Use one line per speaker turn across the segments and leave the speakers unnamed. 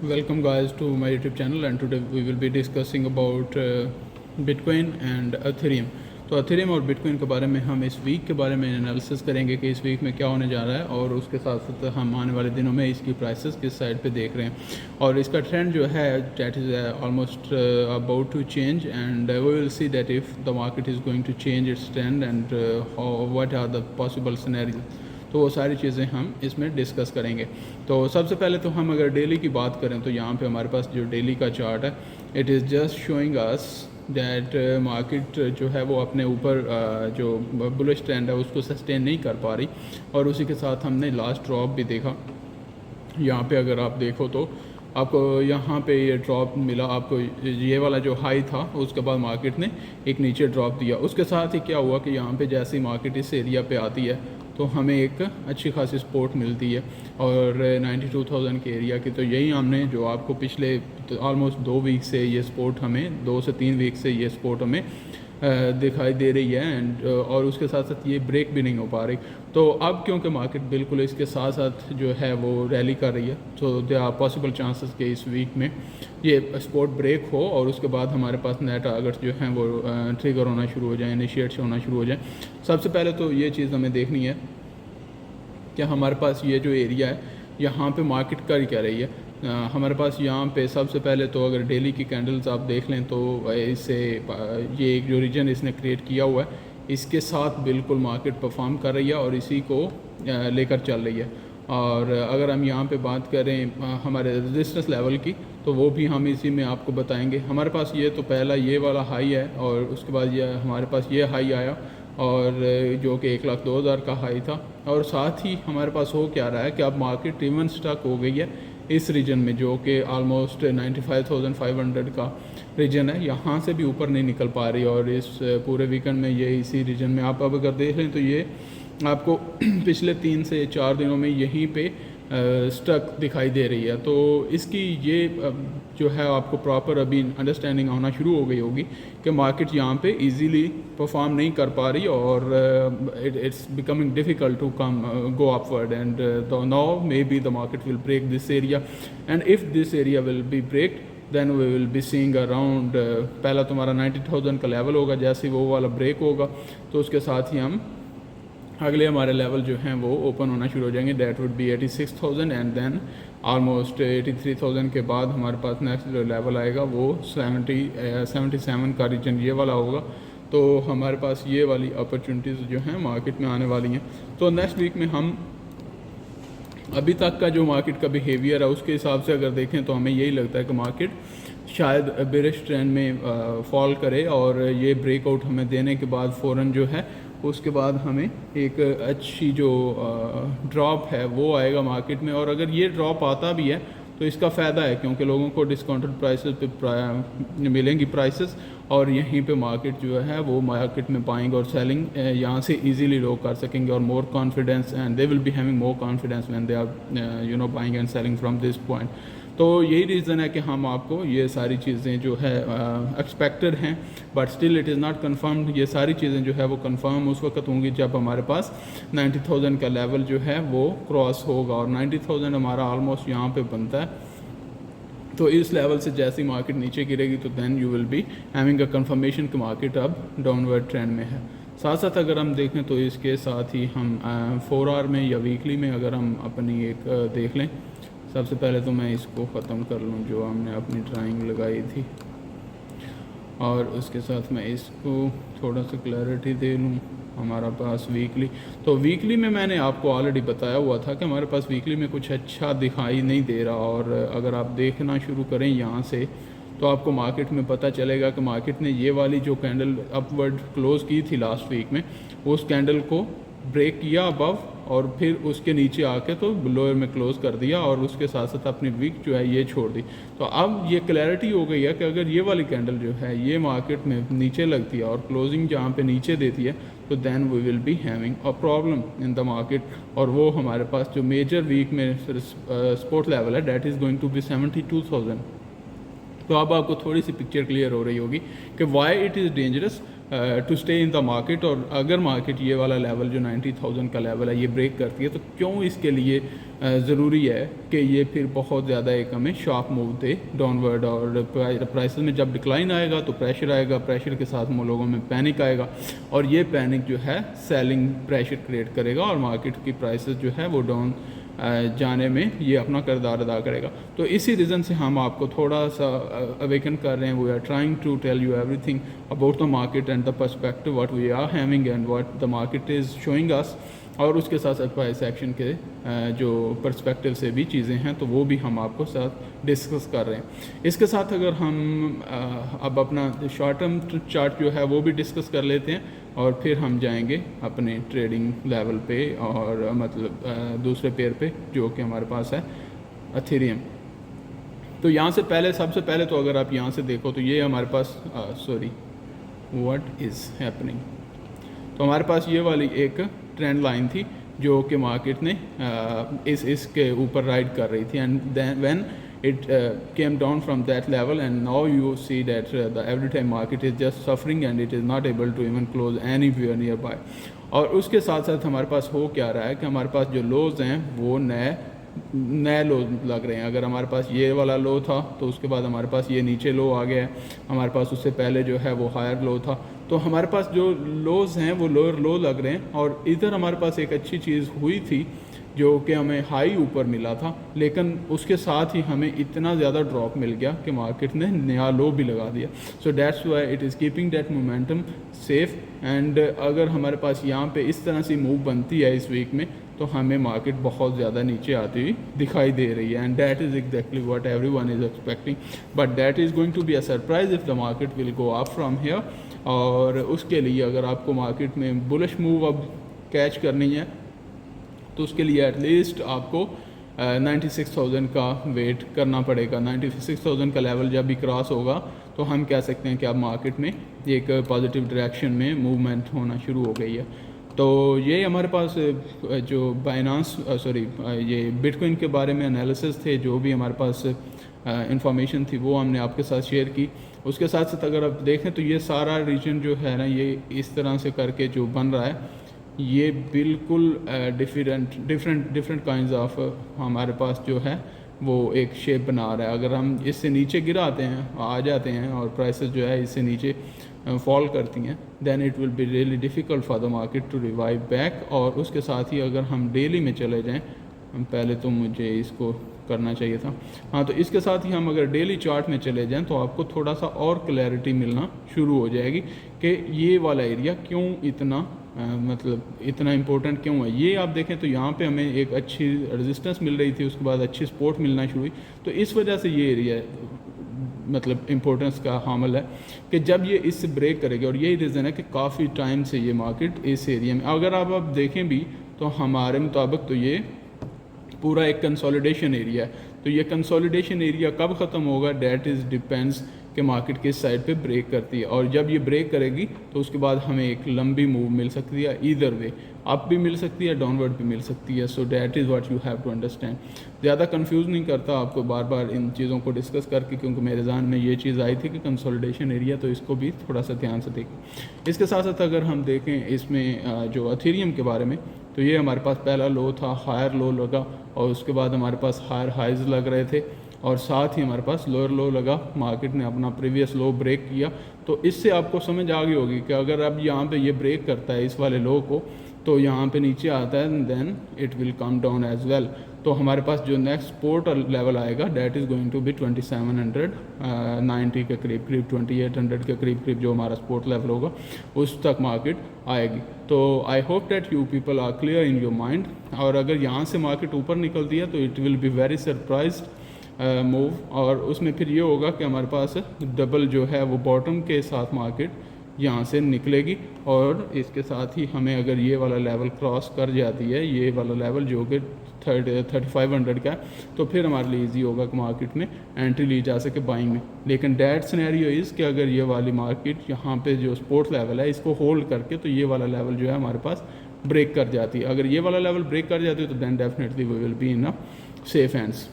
Welcome guys to my YouTube channel, and today we will be discussing about Bitcoin and Ethereum. तो Ethereum और Bitcoin के बारे में हम इस वीक के बारे में एनालिसिस करेंगे कि इस वीक में क्या होने जा रहा है, और उसके साथ साथ हम आने वाले दिनों में इसकी प्राइसेस किस साइड पे देख रहे हैं और इसका ट्रेंड जो है that is almost about to change, and we will see that if the market is going to change its trend and what are the possible scenario. तो वो सारी चीज़ें हम इसमें डिस्कस करेंगे। तो सबसे पहले तो हम अगर डेली की बात करें तो यहाँ पे हमारे पास जो डेली का चार्ट है, it is just showing us that market जो है वो अपने ऊपर जो बुलिश ट्रेंड है उसको सस्टेन नहीं कर पा रही, और उसी के साथ हमने लास्ट ड्रॉप भी देखा। यहाँ पे अगर आप देखो तो आपको यहाँ पे ये ड्रॉप मिला, आपको ये वाला जो हाई था उसके बाद मार्केट ने एक नीचे ड्रॉप दिया। उसके साथ ही क्या हुआ कि यहाँ पे जैसे ही मार्केट इस एरिया पे आती है तो हमें एक अच्छी खासी सपोर्ट मिलती है, और 92,000 के एरिया की तो यही हमने जो आपको पिछले ऑलमोस्ट 2 वीक से ये सपोर्ट हमें 2 से 3 वीक से ये सपोर्ट हमें दिखाई दे रही है, एंड और उसके साथ साथ ये ब्रेक भी नहीं हो पा रही। तो अब क्योंकि मार्केट बिल्कुल इसके साथ साथ जो है वो रैली कर रही है, तो दे आर पॉसिबल चांसेस कि इस वीक में ये सपोर्ट ब्रेक हो और उसके बाद हमारे पास नए टारगेट्स जो हैं वो ट्रिगर होना शुरू हो जाए, इनिशिएट होना शुरू हो जाए। सबसे पहले तो ये चीज़ हमें देखनी है कि हमारे पास ये जो एरिया है यहाँ पे मार्केट कर क्या रही है। हमारे पास यहाँ पे सबसे पहले तो अगर डेली की कैंडल्स आप देख लें तो इससे ये एक जो रीजन इसने क्रिएट किया हुआ है इसके साथ बिल्कुल मार्केट परफॉर्म कर रही है और इसी को लेकर चल रही है। और अगर हम यहाँ पे बात करें हमारे रेजिस्टेंस लेवल की, तो वो भी हम इसी में आपको बताएंगे। हमारे पास ये तो पहला ये वाला हाई है, और उसके बाद ये हमारे पास ये हाई आया, और जो कि 1,02,000 का हाई था। और साथ ही हमारे पास हो क्या रहा है कि अब मार्केट इवन स्टक हो गई है इस रीजन में, जो कि ऑलमोस्ट 95,500 का रीजन है। यहाँ से भी ऊपर नहीं निकल पा रही, और इस पूरे वीकेंड में ये इसी रीजन में आप अब अगर देख लें तो ये आपको पिछले 3 से 4 दिनों में यहीं पे स्टक दिखाई दे रही है। तो इसकी ये जो है आपको प्रॉपर अभी अंडरस्टैंडिंग होना शुरू हो गई होगी कि मार्केट यहाँ पे इजीली परफॉर्म नहीं कर पा रही, और it's becoming difficult to come go upward, and now may be the market will break this area, and if this area will be break then we will be seeing around पहला तुम्हारा 90,000 का level होगा। जैसे वो वाला break होगा तो उसके साथ ही हम अगले हमारे लेवल जो हैं वो ओपन होना शुरू हो जाएंगे, that would be 86,000, and then almost 83,000 के बाद हमारे पास नेक्स्ट जो लेवल आएगा वो 77 का रीजन ये वाला होगा। तो हमारे पास ये वाली अपॉर्चुनिटीज़ जो हैं मार्केट में आने वाली हैं। तो नेक्स्ट वीक में हम अभी तक का जो मार्केट का बिहेवियर है उसके हिसाब से अगर देखें तो हमें यही लगता है कि मार्केट शायद बेरिश ट्रेंड में फॉल करे, और ये ब्रेकआउट हमें देने के बाद फ़ौरन जो है उसके बाद हमें एक अच्छी जो ड्रॉप है वो आएगा मार्केट में। और अगर ये ड्रॉप आता भी है तो इसका फ़ायदा है, क्योंकि लोगों को डिस्काउंटेड प्राइसेस पे मिलेंगी प्राइसेस, और यहीं पे मार्केट जो है वो मार्केट में बाइंग और सेलिंग यहाँ से इजीली लोग कर सकेंगे, और more confidence, and they will be having more confidence when they are buying and selling from this point. तो यही रीज़न है कि हम आपको ये सारी चीज़ें जो है एक्सपेक्टेड हैं, but still it is not confirmed. ये सारी चीज़ें जो है वो कंफर्म उस वक्त होंगी जब हमारे पास 90,000 का लेवल जो है वो क्रॉस होगा, और 90,000 हमारा ऑलमोस्ट यहाँ पे बनता है। तो इस लेवल से जैसी मार्केट नीचे गिरेगी तो then you will be having a confirmation कि मार्केट अब डाउनवर्ड ट्रेंड में है। साथ साथ अगर हम देखें तो इसके साथ ही हम 4 आवर में या वीकली में अगर हम अपनी एक देख लें, सबसे पहले तो मैं इसको ख़त्म कर लूँ जो हमने अपनी ड्राइंग लगाई थी, और उसके साथ मैं इसको थोड़ा सा क्लैरिटी दे लूँ हमारा पास वीकली। तो वीकली में मैंने आपको ऑलरेडी बताया हुआ था कि हमारे पास वीकली में कुछ अच्छा दिखाई नहीं दे रहा, और अगर आप देखना शुरू करें यहाँ से तो आपको मार्केट में पता चलेगा कि मार्केट ने ये वाली जो कैंडल अपवर्ड क्लोज़ की थी लास्ट वीक में, उस कैंडल को ब्रेक किया अबव, और फिर उसके नीचे आके तो लोअर में क्लोज़ कर दिया, और उसके साथ साथ अपनी वीक जो है ये छोड़ दी। तो अब ये क्लैरिटी हो गई है कि अगर ये वाली कैंडल जो है ये मार्केट में नीचे लगती है और क्लोजिंग जहाँ पे नीचे देती है तो then we will be having a problem in the market, और वो हमारे पास जो मेजर वीक में सपोर्ट लेवल है that is going to be 72,000। तो अब आपको थोड़ी सी पिक्चर क्लियर हो रही होगी कि why it is dangerous, to stay in the market. और अगर मार्केट ये वाला लेवल जो 90,000 का लेवल है ये ब्रेक करती है तो क्यों इसके लिए ज़रूरी है कि ये फिर बहुत ज़्यादा एक हमें शार्प मूव दे डाउनवर्ड। और प्राइसेस में जब डिक्लाइन आएगा तो प्रेशर आएगा, प्रेशर के साथ लोगों में पैनिक आएगा और ये पैनिक जो है सेलिंग प्रेशर क्रिएट करेगा और मार्केट की प्राइसेस जो है वो डाउन जाने में ये अपना किरदार अदा करेगा। तो इसी रीज़न से हम आपको थोड़ा सा अवेकन कर रहे हैं। We are trying to tell you everything about the market and the perspective what we are having and what the market is showing us, और उसके साथ साथ प्राइस एक्शन के जो पर्सपेक्टिव से भी चीज़ें हैं तो वो भी हम आपको साथ डिस्कस कर रहे हैं। इसके साथ अगर हम अब अपना शॉर्ट टर्म चार्ट जो है वो भी डिस्कस कर लेते हैं और फिर हम जाएंगे अपने ट्रेडिंग लेवल पे और मतलब दूसरे पेयर पे जो कि हमारे पास है एथेरियम। तो यहाँ से पहले सबसे पहले तो अगर आप यहाँ से देखो तो ये हमारे पास व्हाट इज़ हैपनिंग, तो हमारे पास ये वाली एक ट्रेंड लाइन थी जो कि मार्केट ने इसके ऊपर राइड कर रही थी and then when it came down from that level and now you see that the every time market is just suffering and it is not able to even close anywhere nearby। और उसके साथ साथ हमारे पास हो क्या रहा है कि हमारे पास जो लोज हैं वो नए लो लग रहे हैं। अगर हमारे पास ये वाला लो था तो उसके बाद हमारे पास ये नीचे लो आ गया है, हमारे पास उससे पहले जो है वो हायर लो था। तो हमारे पास जो लोज हैं वो लोअर लो लग रहे हैं और इधर हमारे पास एक अच्छी चीज़ हुई थी जो कि हमें हाई ऊपर मिला था, लेकिन उसके साथ ही हमें इतना ज़्यादा ड्रॉप मिल गया कि मार्केट ने नया लो भी लगा दिया। So that's why it is keeping that momentum safe. And अगर हमारे पास यहाँ पे इस तरह से मूव बनती है इस वीक में तो हमें मार्केट बहुत ज़्यादा नीचे आती हुई दिखाई दे रही है and that is exactly what everyone is expecting, but that is going to be a surprise if the market will go up from here. और उसके लिए अगर आपको मार्केट में बुलिश मूव अब कैच करनी है तो उसके लिए एटलीस्ट आपको 96,000 का वेट करना पड़ेगा। 96,000 का लेवल जब भी क्रॉस होगा तो हम कह सकते हैं कि अब मार्केट में एक पॉजिटिव डायरेक्शन में मूवमेंट होना शुरू हो गई है। तो ये हमारे पास जो बाइनांस ये बिटकॉइन के बारे में एनालिसिस थे, जो भी हमारे पास इंफॉर्मेशन थी वो हमने आपके साथ शेयर की। उसके साथ साथ अगर आप देखें तो ये सारा रीजन जो है ना ये इस तरह से करके जो बन रहा है ये बिल्कुल डिफरेंट काइंड्स ऑफ हमारे पास जो है वो एक शेप बना रहा है। अगर हम इससे नीचे गिराते हैं आ जाते हैं और प्राइसेस जो है इससे नीचे फॉल करती हैं then it will be really difficult for the market to revive back. और उसके साथ ही अगर हम डेली में चले जाएं, हम पहले तो मुझे इसको करना चाहिए था, हाँ, तो इसके साथ ही हम अगर डेली चार्ट में चले जाएं तो आपको थोड़ा सा और क्लैरिटी मिलना शुरू हो जाएगी कि ये वाला एरिया क्यों इतना मतलब इतना इम्पोर्टेंट क्यों है। ये आप देखें तो यहाँ पे हमें एक अच्छी रेजिस्टेंस मिल रही थी, उसके बाद अच्छी सपोर्ट मिलना शुरू हुई, तो इस वजह से ये एरिया मतलब इम्पोर्टेंस का हामिल है कि जब ये इससे ब्रेक करेगा। और यही रीज़न है कि काफ़ी टाइम से ये मार्केट इस एरिया में, अगर आप देखें भी तो हमारे मुताबिक तो ये पूरा एक कंसोलिडेशन एरिया है। तो ये कंसोलिडेशन एरिया कब ख़त्म होगा डैट इज़ डिपेंड्स कि मार्केट किस साइड पे ब्रेक करती है। और जब ये ब्रेक करेगी तो उसके बाद हमें एक लंबी मूव मिल सकती है, ईदर वे अप भी मिल सकती है, डाउनवर्ड भी मिल सकती है। So that is what you have to understand. ज़्यादा कंफ्यूज नहीं करता आपको बार बार इन चीज़ों को डिस्कस करके, क्योंकि मेरे ज़हन में ये चीज़ आई थी कि कंसोलिडेशन एरिया, तो इसको भी थोड़ा सा ध्यान से देखें। इसके साथ साथ अगर हम देखें इसमें जो एथेरियम के बारे में, तो ये हमारे पास पहला लो था, हायर लो लगा और उसके बाद हमारे पास हायर हाइज लग रहे थे और साथ ही हमारे पास लोअर लो लगा। मार्केट ने अपना प्रीवियस लो ब्रेक किया, तो इससे आपको समझ आ गई होगी कि अगर अब यहाँ पे ये ब्रेक करता है इस वाले लो को तो यहाँ पे नीचे आता है then it will come down as well. तो हमारे पास जो नेक्स्ट सपोर्ट लेवल आएगा that is going to be 2790 के करीब 2800 के करीब जो हमारा सपोर्ट लेवल होगा उस तक मार्केट आएगी। तो I hope that you people are clear in your mind. और अगर यहाँ से मार्केट ऊपर निकलती है तो it will be very surprised move, और उसमें फिर ये होगा कि हमारे पास डबल जो है वो बॉटम के साथ मार्केट यहाँ से निकलेगी। और इसके साथ ही हमें अगर ये वाला लेवल क्रॉस कर जाती है, ये वाला लेवल जो कि 3500 का है, तो फिर हमारे लिए ईजी होगा कि मार्केट में एंट्री ली जा सके बाइंग में। लेकिन डैट सिनेरियो इज़ कि अगर ये वाली मार्केट यहाँ पे जो सपोर्ट लेवल है इसको होल्ड करके तो ये वाला लेवल जो है हमारे पास ब्रेक कर जाती है। अगर ये वाला लेवल ब्रेक कर जाती है तो then definitely we will be in a safe hands.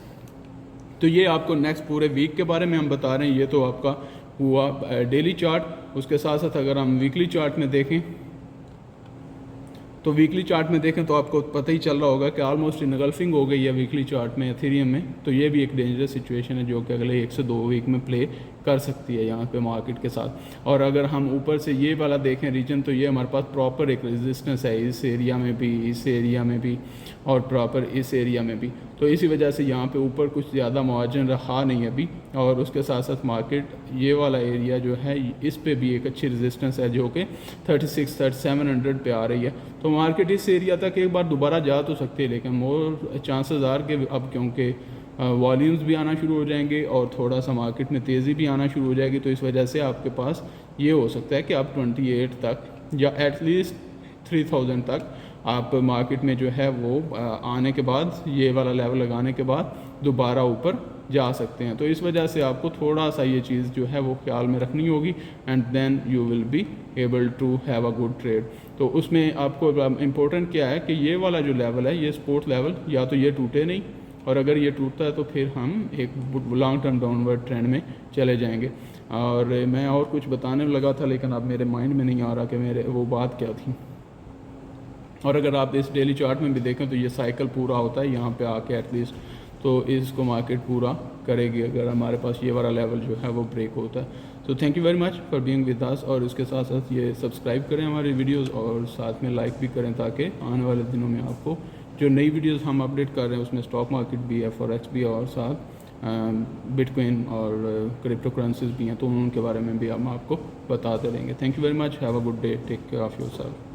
तो ये आपको नेक्स्ट पूरे वीक के बारे में हम बता रहे हैं। ये तो आपका हुआ डेली चार्ट। उसके साथ साथ अगर हम वीकली चार्ट में देखें तो वीकली चार्ट में देखें तो आपको पता ही चल रहा होगा कि ऑलमोस्ट इनगल्फिंग हो गई है वीकली चार्ट में एथेरियम में। तो ये भी एक डेंजरस सिचुएशन है जो कि अगले 1 से 2 वीक में प्ले कर सकती है यहाँ पे मार्केट के साथ। और अगर हम ऊपर से ये वाला देखें रीजन, तो ये हमारे पास प्रॉपर एक रेजिस्टेंस है इस एरिया में भी, इस एरिया में भी और प्रॉपर इस एरिया में भी। तो इसी वजह से यहाँ पे ऊपर कुछ ज़्यादा मार्जिन रहा नहीं अभी। और उसके साथ साथ मार्केट ये वाला एरिया जो है इस पे भी एक अच्छी रेजिस्टेंस है जो कि 36-3700 पे आ रही है। तो मार्केट इस एरिया तक एक बार दोबारा जा तो सकती है, लेकिन मोर चांसेस आर के अब क्योंकि वॉल्यूम्स भी आना शुरू हो जाएंगे और थोड़ा सा मार्केट में तेज़ी भी आना शुरू हो जाएगी। तो इस वजह से आपके पास ये हो सकता है कि आप 28 तक या एटलीस्ट 3000 तक आप मार्केट में जो है वो आने के बाद, ये वाला लेवल लगाने के बाद दोबारा ऊपर जा सकते हैं। तो इस वजह से आपको थोड़ा सा ये चीज़ जो है वो ख्याल में रखनी होगी and then you will be able to have a good trade. तो उसमें आपको इम्पोर्टेंट क्या है कि ये वाला जो लेवल है, ये सपोर्ट लेवल, या तो ये टूटे नहीं, और अगर ये टूटता है तो फिर हम एक लॉन्ग टर्म डाउनवर्ड ट्रेंड में चले जाएंगे। और मैं और कुछ बताने लगा था लेकिन अब मेरे माइंड में नहीं आ रहा कि मेरे वो बात क्या थी। और अगर आप इस डेली चार्ट में भी देखें तो ये साइकिल पूरा होता है यहाँ पे आके एटलीस्ट, तो इसको मार्केट पूरा करेगी अगर हमारे पास ये वाला लेवल जो है वो ब्रेक होता है। तो thank you very much for being with us. और इसके साथ साथ ये सब्सक्राइब करें हमारी वीडियोस और साथ में लाइक भी करें ताकि आने वाले दिनों में आपको जो नई वीडियोस हम अपडेट कर रहे हैं उसमें स्टॉक मार्केट भी है, फॉरेक्स भी है और साथ बिटकॉइन और क्रिप्टो करेंसीज भी हैं, तो उनके बारे में भी हम आपको बताते रहेंगे। Thank you very much, have a good day, take care of yourself.